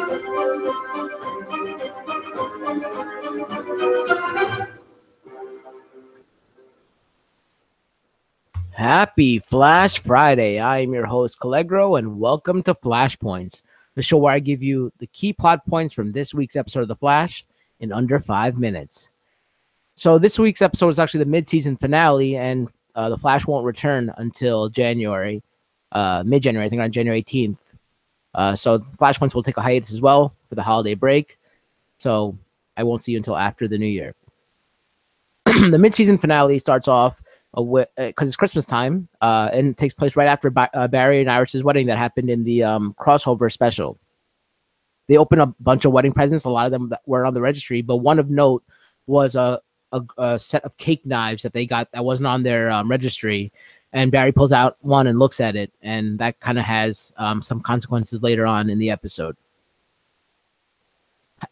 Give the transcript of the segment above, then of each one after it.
Happy Flash Friday. I am your host, Kal-Legro, and welcome to Flashpoints, the show where I give you the key plot points from this week's episode of The Flash in under 5 minutes. So this week's episode is actually the mid-season finale, and The Flash won't return until January, mid-January, I think on January 18th. So Flashpoints will take a hiatus as well for the holiday break, so I won't see you until after the new year. The mid-season finale starts off because it's Christmas time, and it takes place right after Barry and Iris's wedding that happened in the crossover special. They opened a bunch of wedding presents. A lot of them were on the registry, but one of note was a set of cake knives that they got that wasn't on their registry. And Barry pulls out one and looks at it, and that kind of has some consequences later on in the episode.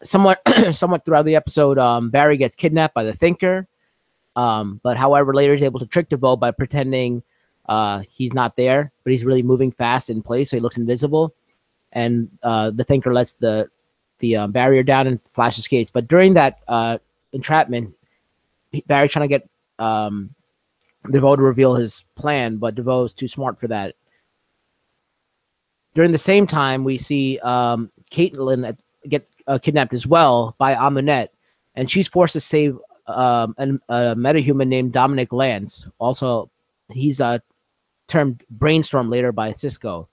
Somewhat throughout the episode, Barry gets kidnapped by the Thinker. But however, later he's able to trick DeVoe by pretending he's not there, but he's really moving fast in place, so he looks invisible. And the Thinker lets the barrier down and Flash escapes. But during that entrapment, Barry's trying to get DeVoe to reveal his plan, but DeVoe is too smart for that. During the same time, we see Caitlin get kidnapped as well by Amunet, and she's forced to save a metahuman named Dominic Lance. Also, he's termed Brainstorm later by Cisco.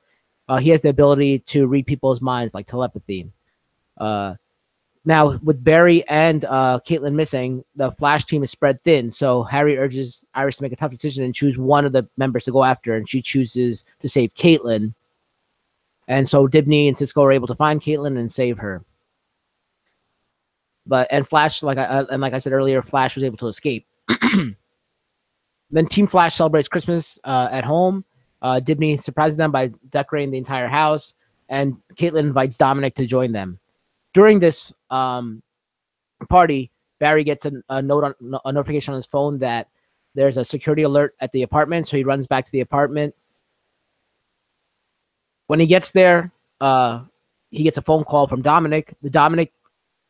He has the ability to read people's minds like telepathy. Now, with Barry and Caitlin missing, the Flash team is spread thin, so Harry urges Iris to make a tough decision and choose one of the members to go after, and she chooses to save Caitlin. And so Dibney and Cisco are able to find Caitlin and save her. And Flash, like I said earlier, Flash was able to escape. Then Team Flash celebrates Christmas at home. Dibney surprises them by decorating the entire house, and Caitlin invites Dominic to join them. During this party, Barry gets a notification on his phone that there's a security alert at the apartment, so he runs back to the apartment. When he gets there, he gets a phone call from Dominic. The Dominic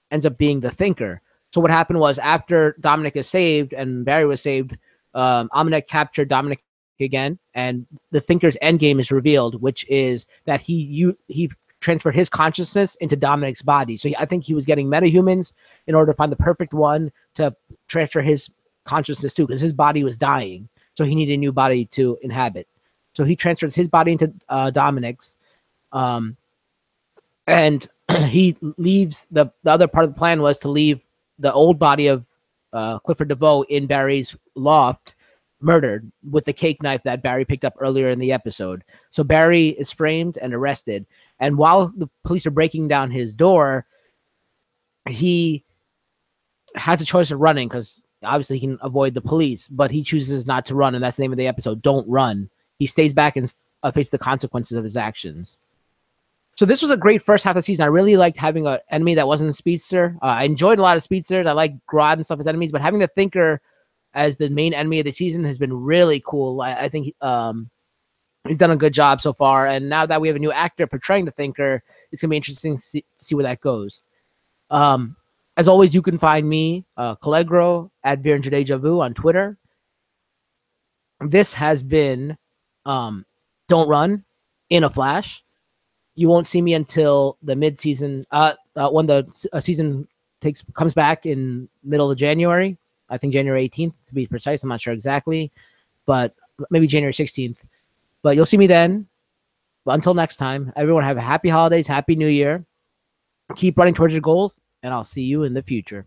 ends up being the Thinker. So what happened was, after Dominic is saved and Barry was saved, Amunet captured Dominic again, and the Thinker's endgame is revealed, which is that he transferred his consciousness into Dominic's body. So I think he was getting metahumans in order to find the perfect one to transfer his consciousness to, because his body was dying. So he needed a new body to inhabit. So he transfers his body into Dominic's, and he leaves the other part of the plan was to leave the old body of Clifford DeVoe in Barry's loft, murdered with the cake knife that Barry picked up earlier in the episode. So Barry is framed and arrested. And while the police are breaking down his door, he has a choice of running, because obviously he can avoid the police, but he chooses not to run. And that's the name of the episode. Don't run. He stays back and faces the consequences of his actions. So this was a great first half of the season. I really liked having an enemy that wasn't a speedster. I enjoyed a lot of speedsters. I like Grodd and stuff as enemies, but having the Thinker as the main enemy of the season has been really cool. I think he's done a good job so far. And now that we have a new actor portraying the Thinker, it's going to be interesting to see where that goes. As always, you can find me, Kal-Legro, at Deja Vu on Twitter. This has been Don't Run in a Flash. You won't see me until the mid-season, when the season comes back in middle of January. I think January 18th, to be precise. I'm not sure exactly, but maybe January 16th. But you'll see me then. But until next time, everyone have a happy holidays, happy new year. Keep running towards your goals, and I'll see you in the future.